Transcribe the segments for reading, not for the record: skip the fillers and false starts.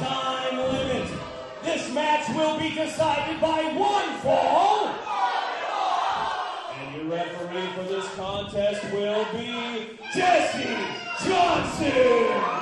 time limit. This match will be decided by one fall. And your referee for this contest will be Jesse Johnson.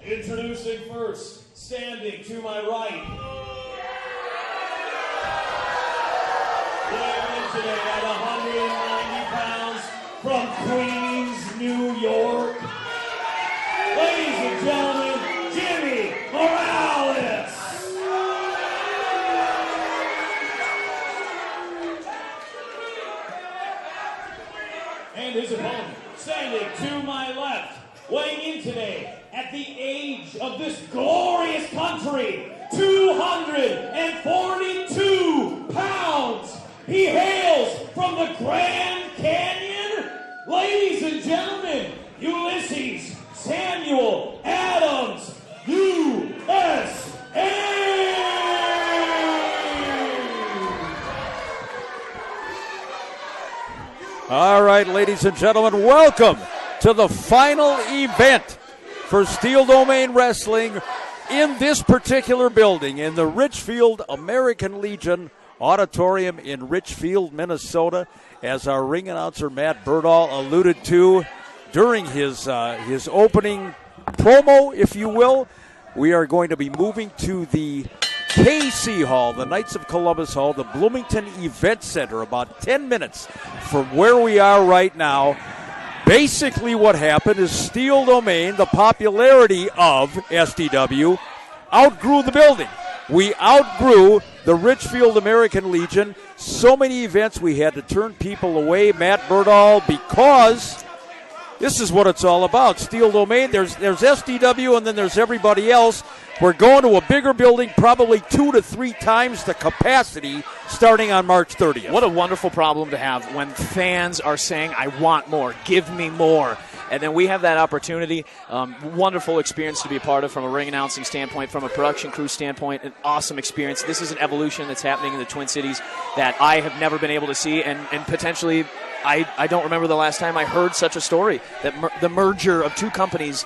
Introducing first, standing to my right, weighing in today at 190 pounds from Queens, New York, ladies and gentlemen, Jimmy Maorales. And his opponent, standing to my left, weighing in today at the age of this glorious country, 242 pounds. He hails from the Grand Canyon. Ladies and gentlemen, Ulysses Samuel Adams, USA. All right, ladies and gentlemen, welcome to the final event for Steel Domain Wrestling in this particular building in the Richfield American Legion Auditorium in Richfield, Minnesota. As our ring announcer Matt Berdahl alluded to during his opening promo, if you will, we are going to be moving to the KC Hall, the Knights of Columbus Hall, the Bloomington Event Center, about 10 minutes from where we are right now. Basically what happened is Steel Domain, the popularity of SDW, outgrew the building. We outgrew the Richfield American Legion. So many events we had to turn people away, Matt Berdahl, because this is what it's all about. Steel Domain, there's SDW and then there's everybody else. We're going to a bigger building, probably 2 to 3 times the capacity, starting on March 30th. What a wonderful problem to have when fans are saying, I want more, give me more. And then we have that opportunity. Wonderful experience to be a part of from a ring announcing standpoint, from a production crew standpoint, an awesome experience. This is an evolution that's happening in the Twin Cities that I have never been able to see, and potentially I don't remember the last time I heard such a story, that the merger of two companies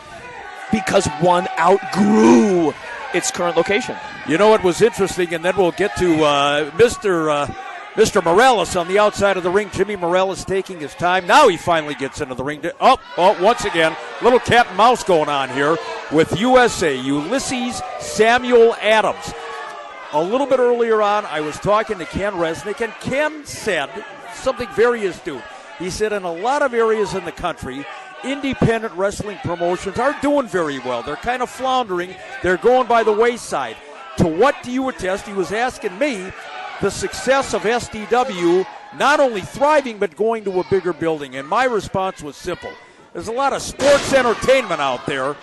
because one outgrew its current location. You know what was interesting, and then we'll get to Mr. Maorales on the outside of the ring. Jimmy Maorales taking his time. Now he finally gets into the ring. Once again, little cat and mouse going on here with USA, Ulysses Samuel Adams. A little bit earlier on, I was talking to Ken Resnick, and Ken said something very astute. He said in a lot of areas in the country, independent wrestling promotions are doing very well. They're kind of floundering. They're going by the wayside. To what do you attest? He was asking me the success of SDW not only thriving but going to a bigger building. And my response was simple. There's a lot of sports entertainment out there.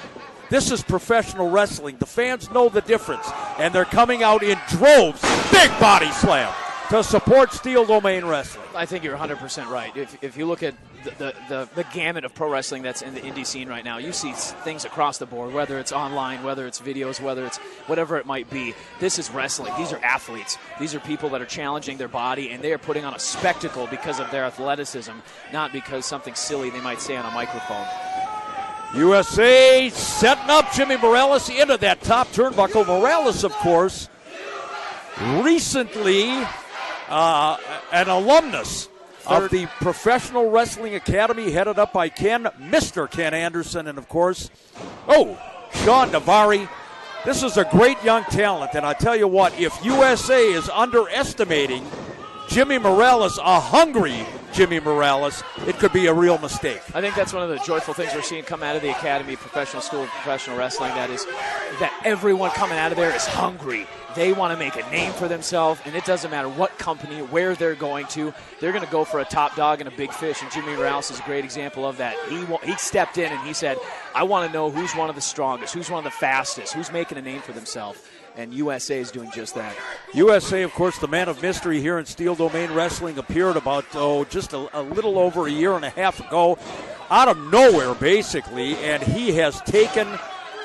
This is professional wrestling. The fans know the difference, and they're coming out in droves, big body slam, to support Steel Domain Wrestling. I think you're 100% right. If you look at the gamut of pro wrestling that's in the indie scene right now, you see things across the board, whether it's online, whether it's videos, whether it's whatever it might be. This is wrestling. These are athletes. These are people that are challenging their body, and they are putting on a spectacle because of their athleticism, not because something silly they might say on a microphone. USA setting up Jimmy Maorales into that top turnbuckle. Maorales, of course, recently an alumnus of the Professional Wrestling Academy, headed up by Mr. Ken Anderson, and of course, Sean Navari. This is a great young talent, and I tell you what, if USA is underestimating Jimmy Maorales, a hungry Jimmy Maorales, it could be a real mistake. I think that's one of the joyful things we're seeing come out of the Academy Professional School of Professional Wrestling, that everyone coming out of there is hungry. They want to make a name for themselves, and it doesn't matter what company, where they're going to. They're going to go for a top dog and a big fish, and Jimmy Maorales is a great example of that. He stepped in and he said, I want to know who's one of the strongest, who's one of the fastest, who's making a name for themselves. And USA is doing just that. USA, of course, the man of mystery here in Steel Domain Wrestling, appeared about just a little over a year and a half ago, out of nowhere, basically, and he has taken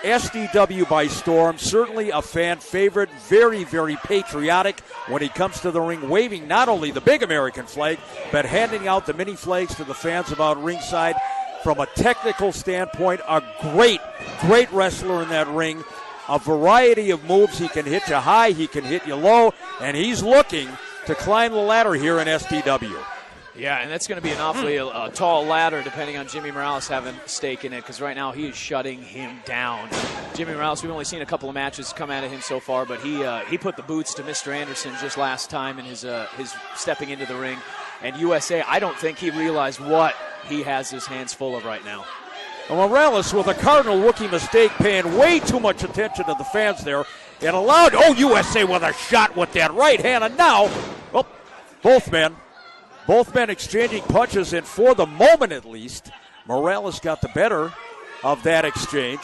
SDW by storm. Certainly a fan favorite, very, very patriotic when he comes to the ring, waving not only the big American flag, but handing out the mini flags to the fans about ringside. From a technical standpoint, a great, great wrestler in that ring. A variety of moves. He can hit you high, he can hit you low, and he's looking to climb the ladder here in SDW. Yeah, and that's going to be an awfully tall ladder, depending on Jimmy Maorales having a stake in it, because right now he is shutting him down. Jimmy Maorales, we've only seen a couple of matches come out of him so far, but he put the boots to Mr. Anderson just last time in his stepping into the ring. And USA, I don't think he realized what he has his hands full of right now. Maorales with a cardinal rookie mistake, paying way too much attention to the fans there, and allowed USA with a shot with that right hand. And now, both men exchanging punches, and for the moment at least, Maorales got the better of that exchange.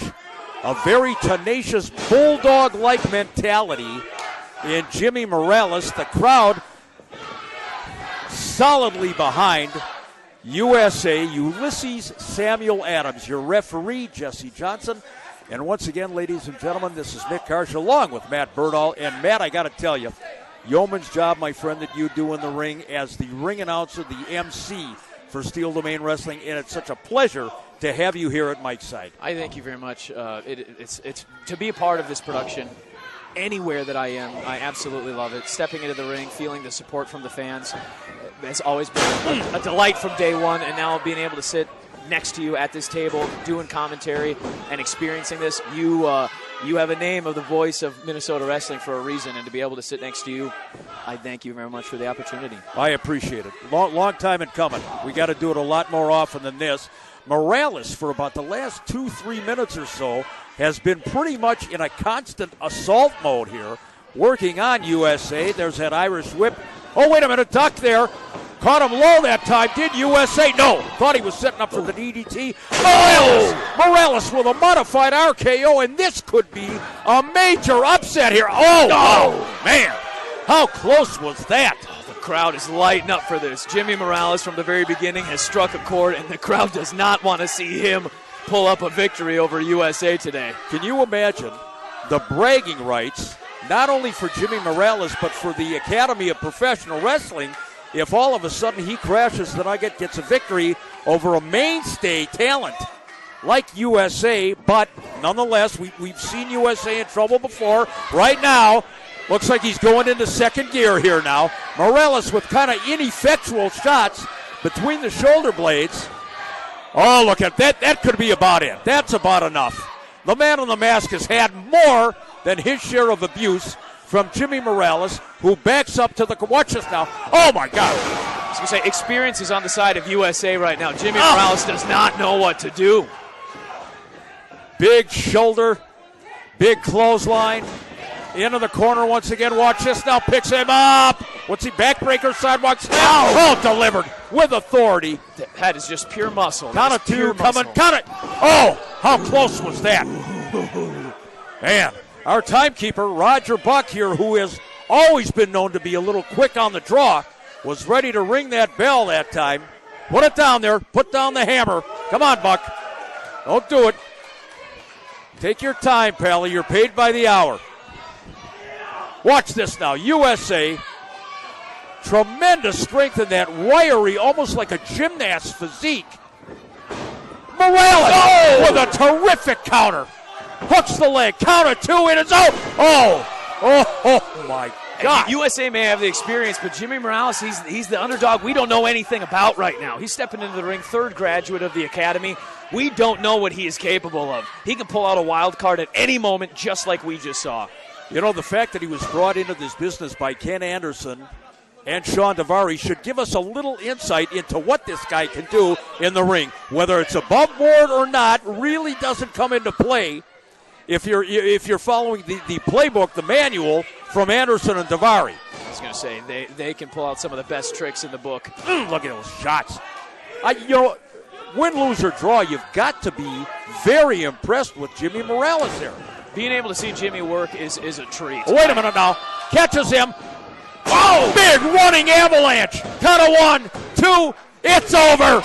A very tenacious bulldog-like mentality in Jimmy Maorales. The crowd solidly behind USA, Ulysses Samuel Adams, your referee, Jesse Johnson. And once again, ladies and gentlemen, this is Nick Karsh along with Matt Berdahl. And Matt, I got to tell you, yeoman's job, my friend, that you do in the ring as the ring announcer, the MC for Steel Domain Wrestling, and it's such a pleasure to have you here at Mike's side. I thank you very much. It's to be a part of this production. Anywhere that I am, I absolutely love it. Stepping into the ring, feeling the support from the fans, has always been a delight from day one, and now being able to sit next to you at this table, doing commentary and experiencing this, you have a name of the voice of Minnesota wrestling for a reason, and to be able to sit next to you, I thank you very much for the opportunity. I appreciate it. Long time in coming. We got to do it a lot more often than this. Maorales, for about the last 2-3 minutes or so, has been pretty much in a constant assault mode here, working on USA. There's that Irish whip. Oh, wait a minute, duck there. Caught him low that time. Did USA? No. Thought he was setting up for the DDT. Maorales with a modified RKO, and this could be a major upset here. Oh, man. How close was that? The crowd is lighting up for this. Jimmy Maorales from the very beginning has struck a chord, and the crowd does not want to see him pull up a victory over USA today. Can you imagine the bragging rights, not only for Jimmy Maorales, but for the Academy of Professional Wrestling, if all of a sudden he crashes tonight, gets a victory over a mainstay talent like USA. But nonetheless, we've seen USA in trouble before. Right now, looks like he's going into second gear here now. Maorales with kind of ineffectual shots between the shoulder blades. Oh, look at that. That could be about it. That's about enough. The man on the mask has had more than his share of abuse from Jimmy Maorales, who backs up to the... Watch this now. Oh, my God. I was going to say, experience is on the side of USA right now. Jimmy Maorales does not know what to do. Big shoulder, big clothesline. Into the corner once again. Watch this now. Picks him up. What's he? Backbreaker, sidewalk slam. Oh, delivered with authority. That is just pure muscle. Count of two coming. Count it. Oh, how close was that? Man, our timekeeper, Roger Buck here, who has always been known to be a little quick on the draw, was ready to ring that bell that time. Put it down there. Put down the hammer. Come on, Buck. Don't do it. Take your time, Pally. You're paid by the hour. Watch this now. USA, tremendous strength in that wiry, almost like a gymnast physique. Maorales with a terrific counter. Hooks the leg. Counter two, and it's out. Oh, my God. USA may have the experience, but Jimmy Maorales, he's the underdog we don't know anything about right now. He's stepping into the ring, third graduate of the academy. We don't know what he is capable of. He can pull out a wild card at any moment, just like we just saw. You know, the fact that he was brought into this business by Ken Anderson and Sean Davari should give us a little insight into what this guy can do in the ring. Whether it's above board or not really doesn't come into play if you're following the playbook, the manual from Anderson and Davari. I was going to say, they can pull out some of the best tricks in the book. Look at those shots. Win, lose, or draw, you've got to be very impressed with Jimmy Maorales there. Being able to see Jimmy work is a treat. Wait a minute now. Catches him. Oh, big running avalanche. Count of 1, 2. It's over.